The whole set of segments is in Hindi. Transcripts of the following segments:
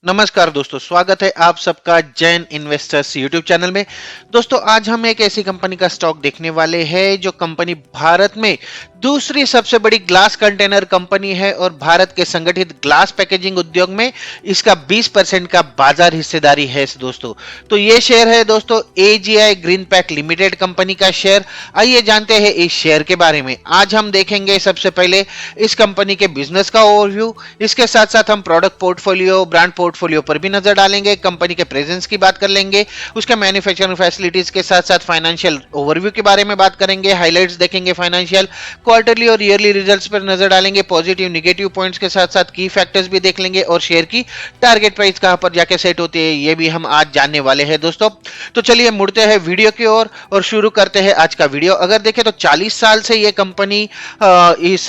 नमस्कार दोस्तों, स्वागत है आप सबका जैन इन्वेस्टर्स यूट्यूब चैनल में। दोस्तों, आज हम एक ऐसी कंपनी का स्टॉक देखने वाले हैं जो कंपनी भारत में दूसरी सबसे बड़ी ग्लास कंटेनर कंपनी है और भारत के संगठित ग्लास पैकेजिंग उद्योग में इसका 20% का बाजार हिस्सेदारी है दोस्तों। तो ये शेयर है दोस्तों AGI green pack limited company का शेयर। आइए जानते हैं इस शेयर के बारे में। आज हम देखेंगे सबसे पहले इस कंपनी के बिजनेस का ओवरव्यू, इसके साथ साथ हम प्रोडक्ट पोर्टफोलियो, ब्रांड पोर्टफोलियो पर भी नजर डालेंगे, कंपनी के प्रेजेंस की बात कर लेंगे, उसके मैन्युफैक्चरिंग फैसिलिटीज के साथ साथ फाइनेंशियल ओवरव्यू के बारे में बात करेंगे, हाइलाइट्स देखेंगे, फाइनेंशियल क्वार्टरली और ईयरली रिजल्ट्स पर नजर डालेंगे, पॉजिटिव नेगेटिव पॉइंट्स के साथ साथ की फैक्टर्स भी देख लेंगे और शेयर की टारगेट प्राइस कहां पर जाके सेट होती है ये भी हम आज जानने वाले हैं दोस्तों। तो चलिए मुड़ते हैं वीडियो की ओर और शुरू करते हैं आज का वीडियो। अगर देखें तो 40 साल से ये कंपनी इस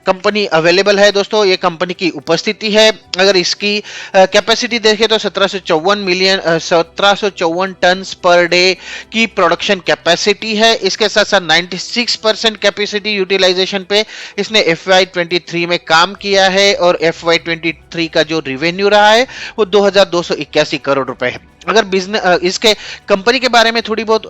कंपनी अवेलेबल है दोस्तों। ये कंपनी की उपस्थिति है। अगर इसकी कैपेसिटी देखें तो 1754 टन पर डे की प्रोडक्शन कैपेसिटी है। इसके साथ साथ 96% कैपेसिटी यूटिलाइजेशन पे इसने FY23 में काम किया है और FY23 का जो रिवेन्यू रहा है वो 2281 करोड़ रुपए है। अगर बिजनेस इसके कंपनी के बारे में थोड़ी बहुत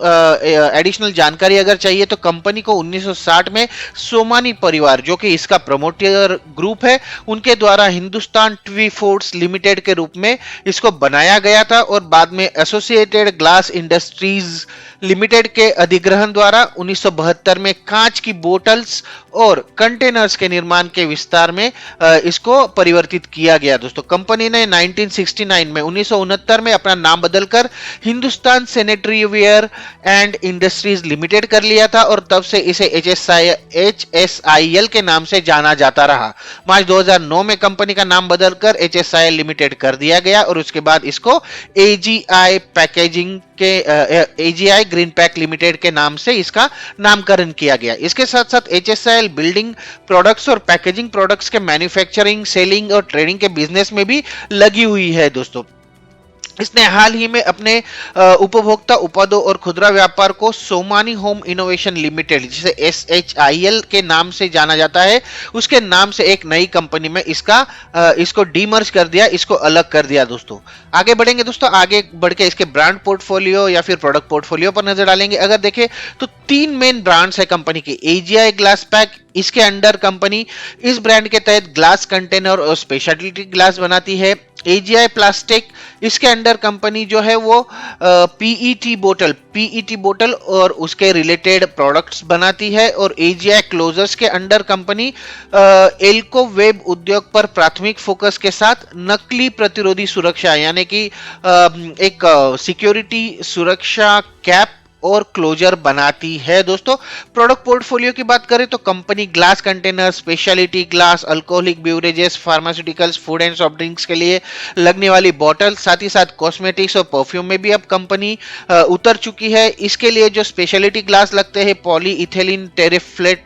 एडिशनल जानकारी अगर चाहिए तो कंपनी को 1960 में सोमानी परिवार, जो कि इसका प्रमोटर ग्रुप है, उनके द्वारा हिंदुस्तान ट्वी फूड्स लिमिटेड के रूप में इसको बनाया गया था और बाद में एसोसिएटेड ग्लास इंडस्ट्रीज लिमिटेड के अधिग्रहण द्वारा 1972 में कांच की बोतल्स और कंटेनर्स के निर्माण के विस्तार में इसको परिवर्तित किया गया दोस्तों। कंपनी ने 1969 में अपना नाम बदलकर Hindustan sanitary ware and industries limited कर लिया था और तब से इसे HSIL के नाम से जाना जाता रहा। मार्च 2009 में कंपनी का नाम बदलकर HSIL लिमिटेड कर दिया गया और उसके बाद इसको AGI पैकेजिंग के AGI ग्रीन पैक लिमिटेड के नाम से इसका नामकरण किया गया। इसके साथ साथ HSIL बिल्डिंग प्रोडक्ट्स और पैकेजिंग प्रोडक्ट्स के मैन्युफैक्चरिंग, सेलिंग और ट्रेडिंग के बिजनेस में भी लगी हुई है दोस्तों। इसने हाल ही में अपने उपभोक्ता उत्पादों और खुदरा व्यापार को सोमानी होम इनोवेशन लिमिटेड, जिसे SHIL के नाम से जाना जाता है, उसके नाम से एक नई कंपनी में इसको डीमर्ज कर दिया, इसको अलग कर दिया दोस्तों। आगे बढ़ेंगे दोस्तों। आगे बढ़ के इसके ब्रांड पोर्टफोलियो या फिर प्रोडक्ट पोर्टफोलियो पर नजर डालेंगे। अगर देखें तो 3 मेन ब्रांड्स है कंपनी के। AGI ग्लास पैक, इसके अंडर कंपनी इस ब्रांड के तहत ग्लास कंटेनर और स्पेशलिटी ग्लास बनाती है। AGI प्लास्टिक, इसके अंडर कंपनी जो है वो PET बोतल और उसके रिलेटेड प्रोडक्ट्स बनाती है और AGI क्लोजर्स के अंडर कंपनी एल्को वेब उद्योग पर प्राथमिक फोकस के साथ नकली प्रतिरोधी सुरक्षा यानी कि एक सिक्योरिटी सुरक्षा कैप और क्लोजर बनाती है दोस्तों। प्रोडक्ट पोर्टफोलियो की बात करें तो company glass container, speciality glass, alcoholic beverages, pharmaceuticals, food and soft drinks के लिए लगने वाली बोतल, साथ ही साथ कॉस्मेटिक्स और परफ्यूम में भी अब कंपनी उतर चुकी है। इसके लिए जो स्पेशलिटी ग्लास लगते हैं, पॉली इथिलीन टेरेफ्थलेट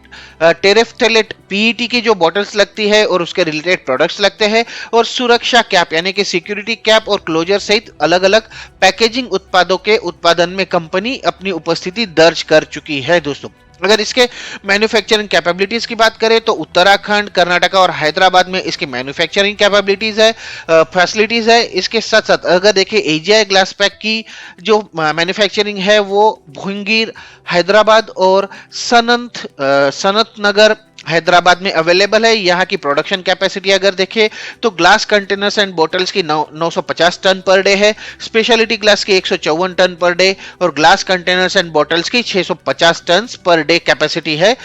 PET की जो बॉटल्स लगती है और उसके रिलेटेड प्रोडक्ट्स लगते हैं, और सुरक्षा कैप यानी कि सिक्योरिटी कैप और क्लोजर सहित अलग अलग पैकेजिंग उत्पादों के उत्पादन में कंपनी अपनी उपस्थिति दर्ज कर चुकी है दोस्तों। अगर इसके मैन्युफैक्चरिंग कैपेबिलिटीज की बात करें तो उत्तराखंड, कर्नाटका और हैदराबाद में इसकी मैन्युफैक्चरिंग कैपेबिलिटीज है, फैसिलिटीज है। इसके साथ साथ अगर देखें AGI ग्लास पैक की जो मैन्युफैक्चरिंग है वो भुंगीर, हैदराबाद और सनत नगर हैदराबाद में अवेलेबल है। यहाँ की प्रोडक्शन कैपेसिटी अगर देखें तो ग्लास कंटेनर्स एंड बोटल्स की 950 टन पर डे है, स्पेशलिटी ग्लास की 154 टन पर डे और ग्लास कंटेनर्स एंड बोटल्स की 650 टन पर डे कैपेसिटी है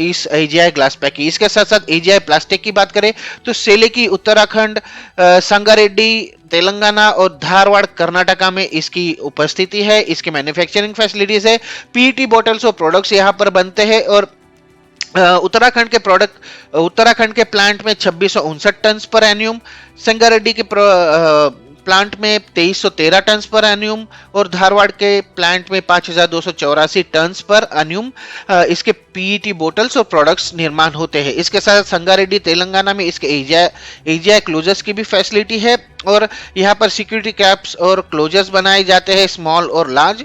इस AGI ग्लास पैक की। इसके साथ साथ AGI प्लास्टिक की बात करें तो सेलेकी उत्तराखंड, संगारेड्डी तेलंगाना और धारवाड़ कर्नाटका में इसकी उपस्थिति है। इसके मैन्युफैक्चरिंग फैसिलिटीज है। PET बोटल्स और प्रोडक्ट्स यहाँ पर बनते हैं और उत्तराखंड के प्लांट में 2659 टन पर एन्यूम, संगारेड्डी के प्लांट में 2313 टन पर एन्यूम और धारवाड़ के प्लांट में 5284 टन पर एन्यूम इसके PET बोटल्स और प्रोडक्ट्स निर्माण होते हैं। इसके साथ संगारेड्डी तेलंगाना में इसके AGI क्लोजर्स की भी फैसिलिटी है और यहाँ पर सिक्योरिटी कैप्स और क्लोजर्स बनाए जाते हैं स्मॉल और लार्ज।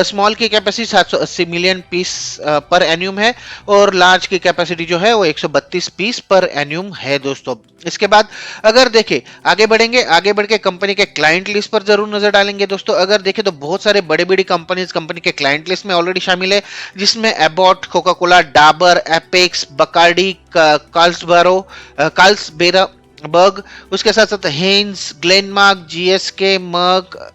स्मॉल की कैपेसिटी 780 मिलियन पीस पर एन्यूम है और लार्ज की कैपेसिटी जो है वो 132 पीस पर एन्यूम है दोस्तों। इसके बाद अगर देखें आगे बढ़ेंगे, आगे बढ़ के कंपनी के क्लाइंट लिस्ट पर जरूर नजर डालेंगे दोस्तों। अगर देखें तो बहुत सारे बड़े बड़ी कंपनीज कंपनी के क्लाइंट लिस्ट में ऑलरेडी शामिल है, जिसमें Abbott, Coca Cola, Dabur, Apex, Bacardi, Carlsberg, उसके साथ साथ हेन्स, ग्लेनमार्क, जीएसके, मर्क,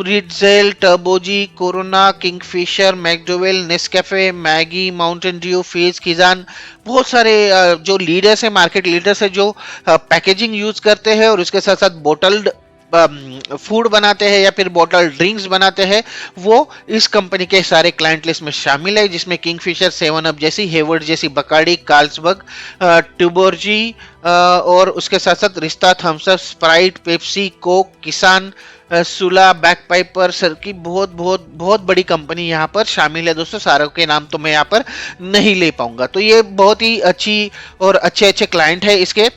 रिडजेल, टर्बोजी, Corona, Kingfisher, McDowell, Nescafe, Maggi, Mountain Dew, फीज, किजान, बहुत सारे जो लीडर्स हैं, मार्केट लीडर्स हैं जो पैकेजिंग यूज करते हैं और उसके साथ साथ बोटल्ड फूड बनाते हैं या फिर बॉटल ड्रिंक्स बनाते हैं, वो इस कंपनी के सारे क्लाइंट लिस्ट में शामिल है, जिसमें किंगफिशर, 7 अप जैसी, हेवर्ड जैसी, बकार्डी, कार्ल्सबर्ग, ट्यूबोर्जी और उसके साथ साथ रिश्ता, Thums Up, Sprite, Pepsi, Coke, Kissan, Sula, back Piper sir की बहुत बहुत बहुत बड़ी कंपनी यहाँ पर शामिल है दोस्तों। सारों के नाम तो मैं यहाँ पर नहीं ले पाऊंगा। तो ये बहुत ही अच्छी और अच्छे अच्छे क्लाइंट है इसके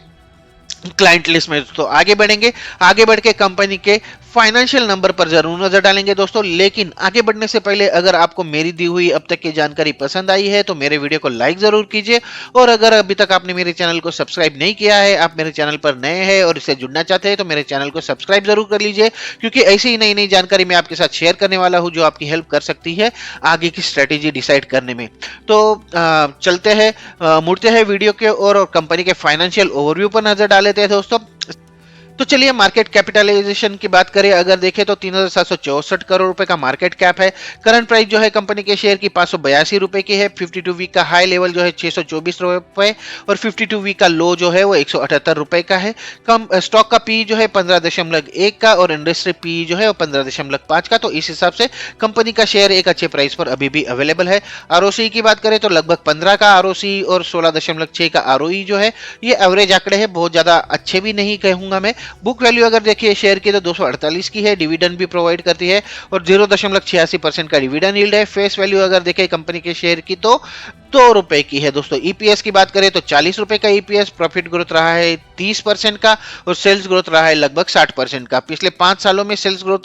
क्लाइंट लिस्ट में। तो आगे बढ़ेंगे, आगे बढ़ के कंपनी के फाइनेंशियल नंबर पर जरूर नजर डालेंगे दोस्तों। लेकिन आगे बढ़ने से पहले अगर आपको मेरी दी हुई अब तक की जानकारी पसंद आई है तो मेरे वीडियो को लाइक जरूर कीजिए, और अगर अभी तक आपने मेरे चैनल को सब्सक्राइब नहीं किया है, आप मेरे चैनल पर नए हैं और इससे जुड़ना चाहते हैं, तो मेरे चैनल को सब्सक्राइब जरूर कर लीजिए, क्योंकि ऐसी ही नई नई जानकारी मैं आपके साथ शेयर करने वाला हूं जो आपकी हेल्प कर सकती है आगे की स्ट्रेटेजी डिसाइड करने में। तो चलते हैं, मुड़ते हैं वीडियो के और कंपनी के फाइनेंशियल ओवरव्यू पर नजर डाल लेते हैं दोस्तों। तो चलिए मार्केट कैपिटलाइजेशन की बात करें, अगर देखें तो 3764 करोड़ रुपए का मार्केट कैप है। करंट प्राइस जो है कंपनी के शेयर की 582 रुपए की है। 52 वीक का हाई लेवल जो है 624 रुपए और 52 वीक का लो जो है वो 178 रुपए का है। कम स्टॉक का पी जो है 15.1 का और इंडस्ट्री पी जो है वो 15.5 का। तो इस हिसाब से कंपनी का शेयर एक अच्छे प्राइस पर अभी भी अवेलेबल है। आरओसी की बात करें तो लगभग 15 का आरओसी और 16.6 का आरओई जो है ये एवरेज आंकड़े हैं, बहुत ज्यादा अच्छे भी नहीं कहूंगा मैं। बुक वैल्यू अगर देखिए शेयर की तो 248 की है, डिविडेंड भी प्रोवाइड करती है और 0.86% का डिविडेंड यील्ड है। फेस वैल्यू अगर देखें कंपनी के शेयर की तो 2 रुपए की है दोस्तों। ईपीएस की बात करें तो 40 रुपए का ईपीएस, प्रॉफिट ग्रोथ रहा है 30% का और सेल्स ग्रोथ रहा है लगभग 60% का। पिछले 5 सालों में सेल्स ग्रोथ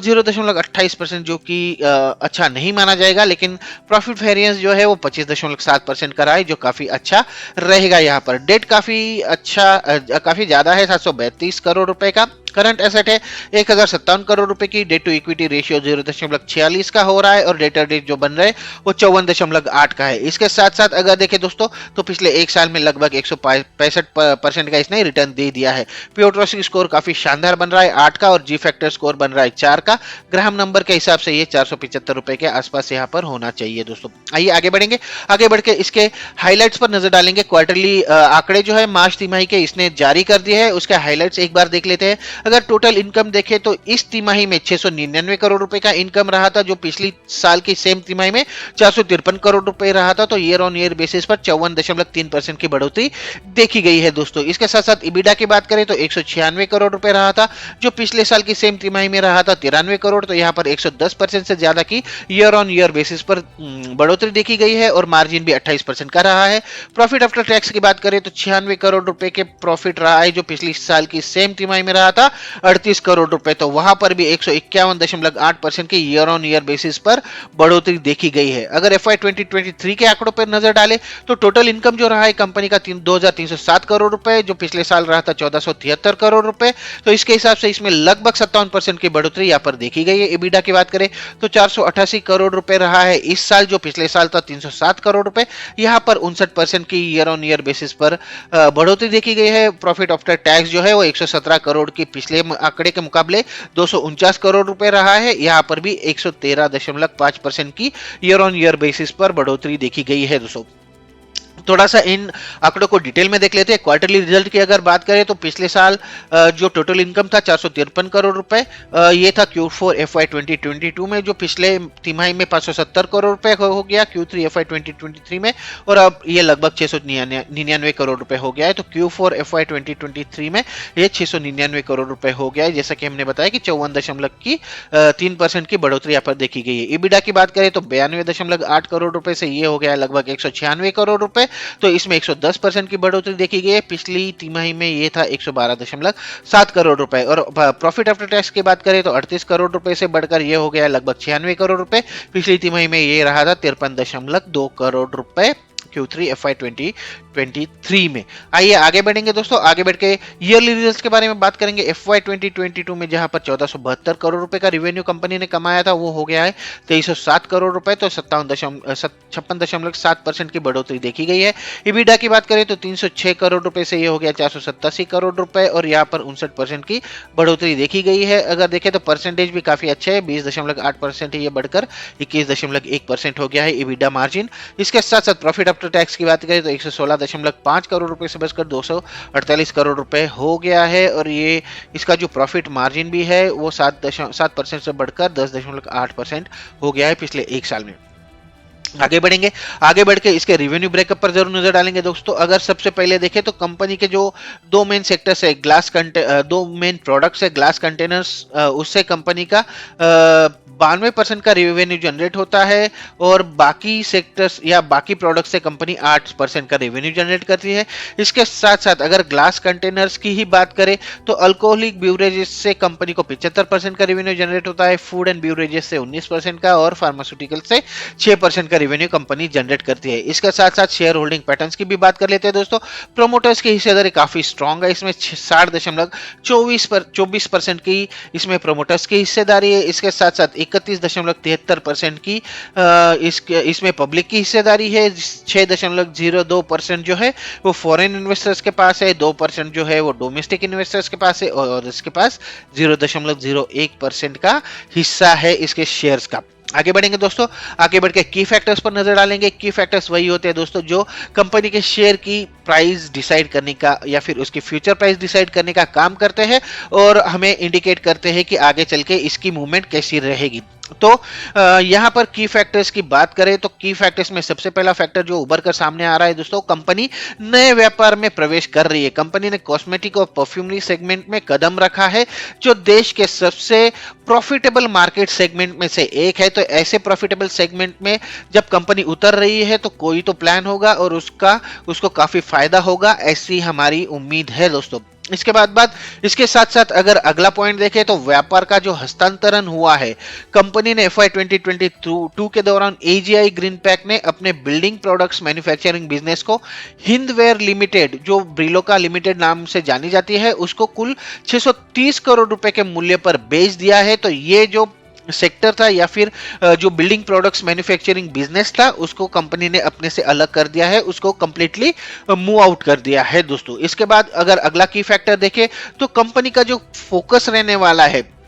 0.28%, जो कि अच्छा नहीं माना जाएगा, लेकिन प्रॉफिट वेरिएंस जो है वो 25.7% का रहा है, जो काफी अच्छा रहेगा। यहाँ पर डेट काफी अच्छा काफी ज्यादा है, 732 करोड़ रुपए का। करंट एसेट है 1057 करोड़ रुपए की। डेट टू इक्विटी रेशियो 0.46 का हो रहा है और डेटर डेट जो बन रहा है वो 54.8 का है। इसके साथ साथ अगर देखें दोस्तों तो पिछले एक साल में लगभग 165% का इसने रिटर्न दे दिया है। पियोट्रोसिक स्कोर काफी शानदार बन रहा है 8 का और जी फैक्टर स्कोर बन रहा है 4 का। ग्राहम नंबर के हिसाब से ये 475 रुपए के आसपास यहाँ पर होना चाहिए दोस्तों। आइए आगे बढ़ेंगे, आगे बढ़ के इसके हाईलाइट्स पर नजर डालेंगे। क्वार्टरली आंकड़े जो है मार्च तिमाही के इसने जारी कर दिए हैं, उसके हाईलाइट्स एक बार देख लेते हैं। अगर टोटल इनकम देखें तो इस तिमाही में 699 करोड़ रुपए का इनकम रहा था, जो पिछली साल की सेम तिमाही में 453 करोड़ रुपए रहा था। तो ईयर ऑन ईयर बेसिस पर 54.3% की बढ़ोतरी देखी गई है दोस्तों। इसके साथ साथ इबिडा की बात करें तो 196 करोड़ रुपए रहा था, जो पिछले साल की सेम तिमाही में रहा था 93 करोड़। तो यहाँ पर 110% से ज्यादा की ईयर ऑन ईयर बेसिस पर बढ़ोतरी देखी गई है और मार्जिन भी 28% का रहा है। प्रॉफिट आफ्टर टैक्स की बात करें तो 96 करोड़ रुपए के प्रॉफिट रहा है, जो पिछली साल की सेम तिमाही में रहा था 38 करोड़ रुपए। तो वहां पर भी 151.8% की ईयर ऑन ईयर बेसिस पर बढ़ोतरी देखी गई है। अगर एफआई 2023 के आंकड़ों पर नजर डाले तो टोटल इनकम जो रहा है कंपनी का 2307 करोड़ रुपए, जो पिछले साल रहा था 1473 करोड़ रुपए। तो इसके हिसाब से इसमें लगभग 57% की बढ़ोतरी यहाँ पर देखी गई है। इबिडा की बात करें तो 488 करोड़ रुपए रहा है इस साल, जो पिछले साल था 307 करोड़ रुपए। यहाँ पर 59% की ईयर ऑन ईयर बेसिस पर बढ़ोतरी देखी गई है। प्रॉफिट आफ्टर टैक्स जो है वो 117 करोड़ की पिछले आंकड़े के मुकाबले 249 करोड़ रुपए रहा है। यहाँ पर भी 113.5% की ईयर ऑन ईयर बेसिस पर बढ़ोतरी देखी गई है दोस्तों। थोड़ा सा इन आंकड़ों को डिटेल में देख लेते हैं। क्वार्टरली रिजल्ट की अगर बात करें तो पिछले साल जो टोटल इनकम था 453 करोड़ रुपए, ये था Q4 FY 2022 में, जो पिछले तिमाही में 570 करोड़ रुपए हो गया Q3 FY 2023 में, और अब ये लगभग 699 करोड़ रुपए हो गया है। तो Q4 FY 2023 में ये 699 करोड़ रुपए हो गया है, जैसा कि हमने बताया कि 54.3% की बढ़ोतरी यहाँ पर देखी गई है। इबिडा की बात करें तो 92.8 करोड़ रुपए से ये हो गया लगभग 196 करोड़ रुपए, तो इसमें 110% की बढ़ोतरी देखी गई है। पिछली तिमाही में ये था 112.7 करोड़ रुपए। और प्रॉफिट आफ्टर टैक्स की बात करें तो 38 करोड़ रुपए से बढ़कर ये हो गया लगभग 96 करोड़ रुपए। पिछली तिमाही में ये रहा था 53.2 करोड़ रुपए Q3 FY 2023 में। आइए आगे बढ़ेंगे दोस्तों, आगे बढ़ के ईयरली रिजल्ट्स के बारे में बात करेंगे। FY 2022 में जहां पर 1472 करोड़ रुपए का रिवेन्यू कंपनी ने कमाया था, वो हो गया है 2307 करोड़ रुपए, तो 56.7% की बढ़ोतरी देखी गई है। इबिडा की बात करें तो 306 करोड़ रुपए से ये हो गया 487 करोड़ रुपए, और यहाँ पर 59% की बढ़ोतरी देखी गई है। अगर देखें तो परसेंटेज भी काफी अच्छा है, 20.8% ये बढ़कर 21.1% हो गया है इबिडा मार्जिन। इसके साथ साथ प्रॉफिट आफ्टर टैक्स की बात करें तो 116.5 करोड़ रुपए से बचकर 248 करोड़ रुपए हो गया है, और ये इसका जो प्रॉफिट मार्जिन भी है वो 7% से बढ़कर 10.8% हो गया है पिछले एक साल में। आगे बढ़ेंगे, आगे बढ़ के इसके रिवेन्यू ब्रेकअप पर जरूर नजर डालेंगे दोस्तों। अगर सबसे पहले देखें तो कंपनी के जो दो मेन सेक्टर्स है, दो मेन प्रोडक्ट्स है, ग्लास कंटेनर्स, उससे कंपनी का 92% का रेवेन्यू जनरेट होता है, और बाकी सेक्टर्स या बाकी प्रोडक्ट्स से कंपनी 8% का रेवेन्यू जनरेट करती है। इसके साथ साथ अगर ग्लास कंटेनर्स की ही बात करें तो अल्कोहलिक ब्यूरेजेस से कंपनी को 75% का रेवेन्यू जनरेट होता है, फूड एंड ब्यूरेजेस से 19% का, और फार्मास्यूटिकल से 6% का रेवेन्यू कंपनी जनरेट करती है। इसके साथ साथ शेयर होल्डिंग पैटर्न्स की भी बात कर लेते हैं दोस्तों। प्रोमोटर्स की हिस्सेदारी काफी स्ट्रांग है, इसमें 60.24% की इसमें प्रोमोटर्स की हिस्सेदारी है। इसके साथ साथ 31.73% की इसमें पब्लिक की हिस्सेदारी है। 6.02% जो है वो फॉरेन इन्वेस्टर्स के पास है, 2% जो है वो डोमेस्टिक इन्वेस्टर्स के पास है, और इसके पास 0.01% का हिस्सा है इसके शेयर्स का। आगे बढ़ेंगे दोस्तों, आगे बढ़ के की फैक्टर्स पर नजर डालेंगे। की फैक्टर्स वही होते हैं दोस्तों जो कंपनी के शेयर की प्राइस डिसाइड करने का या फिर उसकी फ्यूचर प्राइस डिसाइड करने का काम करते हैं, और हमें इंडिकेट करते हैं कि आगे चल के इसकी मूवमेंट कैसी रहेगी। तो यहां पर की फैक्टर्स की बात करें तो की फैक्टर्स में सबसे पहला फैक्टर जो उभर कर सामने आ रहा है दोस्तों, कंपनी नए व्यापार में प्रवेश कर रही है। कंपनी ने कॉस्मेटिक और परफ्यूमरी सेगमेंट में कदम रखा है, जो देश के सबसे प्रॉफिटेबल मार्केट सेगमेंट में से एक है। तो ऐसे प्रॉफिटेबल सेगमेंट में जब कंपनी उतर रही है तो कोई तो प्लान होगा और उसको काफी फायदा होगा, ऐसी हमारी उम्मीद है दोस्तों। इसके बाद इसके साथ साथ अगर अगला पॉइंट देखें तो व्यापार का जो हस्तांतरण हुआ है, कंपनी ने FY 2022 के दौरान AGI ग्रीन पैक ने अपने बिल्डिंग प्रोडक्ट्स मैन्युफैक्चरिंग बिजनेस को हिंदवेयर लिमिटेड, जो ब्रिलोका लिमिटेड नाम से जानी जाती है, उसको कुल 630 करोड़ रुपए के मूल्य पर बेच दिया है। तो ये जो सेक्टर था या फिर जो बिल्डिंग प्रोडक्ट्स मैन्युफैक्चरिंग बिजनेस था, उसको कंपनी ने अपने से अलग कर दिया है, उसको कंप्लीटली मूव आउट कर दिया है दोस्तों। इसके बाद अगर अगला की फैक्टर देखें तो कंपनी का जो फोकस रहने वाला है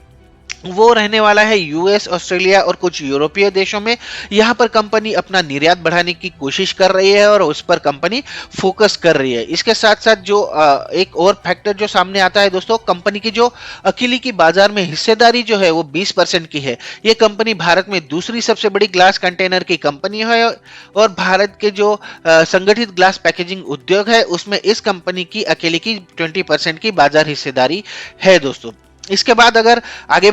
वो रहने वाला है यूएस, ऑस्ट्रेलिया और कुछ यूरोपीय देशों में। यहां पर कंपनी अपना निर्यात बढ़ाने की कोशिश कर रही है और उस पर कंपनी फोकस कर रही है। इसके साथ साथ जो एक और फैक्टर जो सामने आता है दोस्तों, कंपनी की जो अकेली की बाजार में हिस्सेदारी जो है वो 20% की है। ये कंपनी भारत में दूसरी सबसे बड़ी ग्लास कंटेनर की कंपनी है, और भारत के जो संगठित ग्लास पैकेजिंग उद्योग है उसमें इस कंपनी की अकेले की 20% की बाजार हिस्सेदारी है दोस्तों। इसके बाद अगर आगे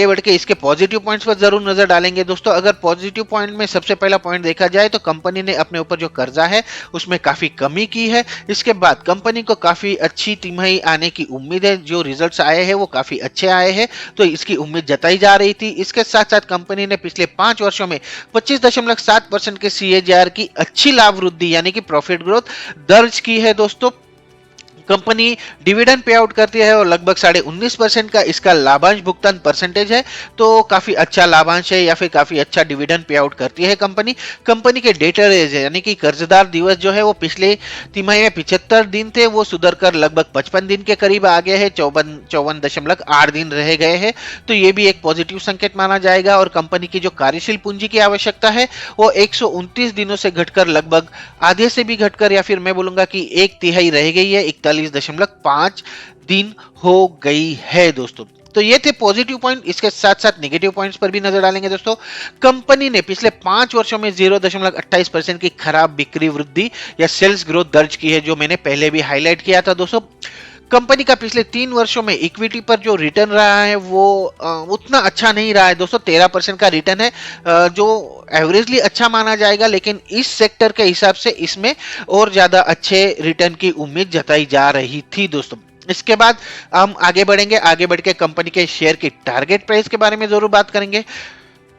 बढ़ के इसके पॉजिटिव पॉइंट्स पर जरूर नजर डालेंगे दोस्तों। अगर पॉजिटिव पॉइंट में सबसे पहला पॉइंट देखा जाए तो कंपनी ने अपने ऊपर जो कर्जा है उसमें काफी कमी की है। इसके बाद कंपनी को काफी अच्छी तिमाही आने की उम्मीद है, जो रिजल्ट्स आए हैं वो काफी अच्छे आए हैं, तो इसकी उम्मीद जताई जा रही थी। इसके साथ साथ कंपनी ने पिछले 5 वर्षों में 25.7% के CAGR की अच्छी लाभ वृद्धि यानी कि प्रॉफिट ग्रोथ दर्ज की है दोस्तों। कंपनी डिविडेंड पे आउट करती है और लगभग 19.5% का इसका लाभांश भुगतान परसेंटेज है, तो काफी अच्छा लाभांश है या फिर काफी अच्छा डिविडेंड पे आउट करती है कंपनी के डेटर एज यानी कि कर्जदार दिवस जो है वो पिछले तिमाही में 75 दिन थे, वो सुधरकर लगभग 55 दिन के करीब आ गए हैं, 54.8 दिन रह गए हैं। तो ये भी एक पॉजिटिव संकेत माना जाएगा। और कंपनी की जो कार्यशील पूंजी की आवश्यकता है वो 129 दिनों से घटकर लगभग आधे से भी घटकर या फिर मैं बोलूंगा कि 1/3 रह गई है, 41.5 दिन हो गई है दोस्तों। तो ये थे पॉजिटिव पॉइंट। इसके साथ साथ नेगेटिव पॉइंट्स पर भी नजर डालेंगे दोस्तों। कंपनी ने पिछले 5 वर्षों में 0.28% की खराब बिक्री वृद्धि या सेल्स ग्रोथ दर्ज की है, जो मैंने पहले भी हाईलाइट किया था दोस्तों। कंपनी का पिछले 3 वर्षों में इक्विटी पर जो रिटर्न रहा है वो उतना अच्छा नहीं रहा है दोस्तों। 13% का रिटर्न है, जो एवरेजली अच्छा माना जाएगा, लेकिन इस सेक्टर के हिसाब से इसमें और ज्यादा अच्छे रिटर्न की उम्मीद जताई जा रही थी दोस्तों। इसके बाद हम आगे बढ़ेंगे, आगे बढ़ के कंपनी के शेयर की टारगेट प्राइस के बारे में जरूर बात करेंगे।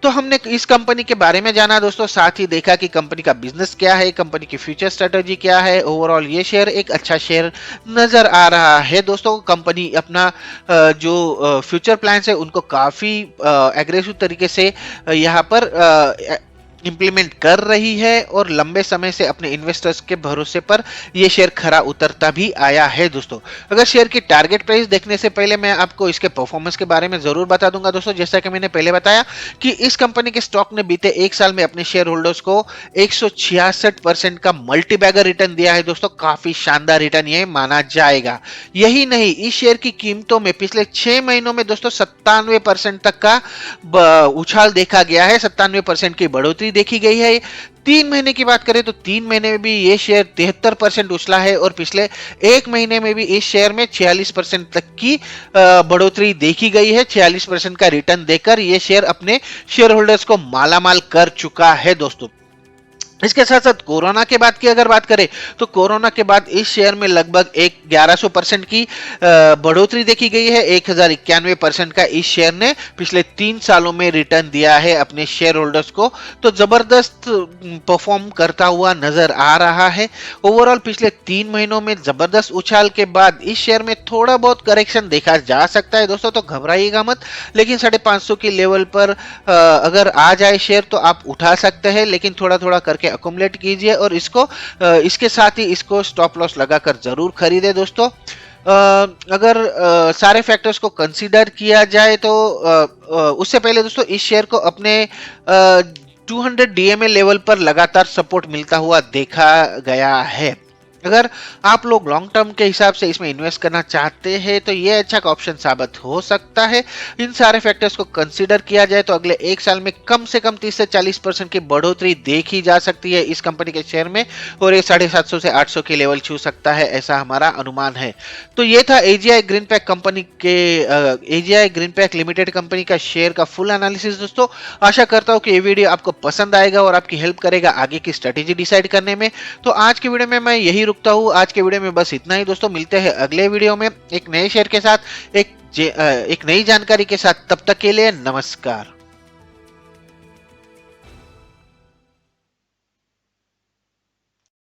तो हमने इस कंपनी के बारे में जाना दोस्तों, साथ ही देखा कि कंपनी का बिजनेस क्या है, कंपनी की फ्यूचर स्ट्रेटजी क्या है। ओवरऑल ये शेयर एक अच्छा शेयर नजर आ रहा है दोस्तों। कंपनी अपना जो फ्यूचर प्लान्स है उनको काफी एग्रेसिव तरीके से यहाँ पर इंप्लीमेंट कर रही है और लंबे समय से अपने इन्वेस्टर्स के भरोसे पर यह शेयर खरा उतरता भी आया है दोस्तों। अगर शेयर की टारगेट प्राइस देखने से पहले मैं आपको इसके परफॉर्मेंस के बारे में जरूर बता दूंगा दोस्तों। जैसा कि मैंने पहले बताया कि इस कंपनी के स्टॉक ने बीते एक साल में अपने शेयर होल्डर्स को 166% का मल्टीबैगर रिटर्न दिया है दोस्तों। काफी शानदार रिटर्न यह माना जाएगा। यही नहीं, इस शेयर की कीमतों में पिछले 6 महीनों में दोस्तों 97% तक का उछाल देखा गया है, 97% की बढ़ोतरी देखी गई है। 3 महीने की बात करें तो 3 महीने में भी ये शेयर 73% उछला है और पिछले एक महीने में भी इस शेयर में 46% तक की बढ़ोतरी देखी गई है। 46% का रिटर्न देकर ये शेयर अपने शेयर होल्डर्स को मालामाल कर चुका है दोस्तों। इसके साथ साथ कोरोना के बाद की अगर बात करें तो कोरोना के बाद इस शेयर में लगभग 1100% की बढ़ोतरी देखी गई है। 1091% का इस शेयर ने पिछले 3 सालों में रिटर्न दिया है अपने शेयर होल्डर्स को। तो जबरदस्त परफॉर्म करता हुआ नजर आ रहा है। ओवरऑल पिछले 3 महीनों में जबरदस्त उछाल के बाद इस शेयर में थोड़ा बहुत करेक्शन देखा जा सकता है दोस्तों, तो घबराइएगा मत। लेकिन 550 की लेवल पर अगर आ जाए शेयर तो आप उठा सकते हैं, लेकिन थोड़ा थोड़ा करके अकोमुलेट कीजिए और इसके साथ ही इसको स्टॉप लॉस लगाकर जरूर खरीदे दोस्तों। अगर सारे फैक्टर्स को कंसीडर किया जाए तो उससे पहले दोस्तों इस शेयर को अपने 200 डीएमए लेवल पर लगातार सपोर्ट मिलता हुआ देखा गया है। अगर आप लोग लॉन्ग टर्म के हिसाब से इसमें इन्वेस्ट करना चाहते हैं तो ये अच्छा ऑप्शन साबित हो सकता है। इन सारे फैक्टर्स को कंसीडर किया जाए तो अगले एक साल में कम से कम 30 से 40% की बढ़ोतरी देखी जा सकती है इस कंपनी के शेयर में, और ये 750 से 800 के लेवल छू सकता है, ऐसा हमारा अनुमान है। तो ये था एजीआई ग्रीन पैक कंपनी के AGI green pack limited company का शेयर का फुल एनालिसिस दोस्तों। आशा करता हूँ कि ये वीडियो आपको पसंद आएगा और आपकी हेल्प करेगा आगे की स्ट्रेटेजी डिसाइड करने में। तो आज की वीडियो में मैं यही रुकता हूँ। आज के वीडियो में बस इतना ही दोस्तों। मिलते हैं अगले वीडियो में एक नए शेयर के साथ, एक नई जानकारी के साथ। तब तक के लिए नमस्कार।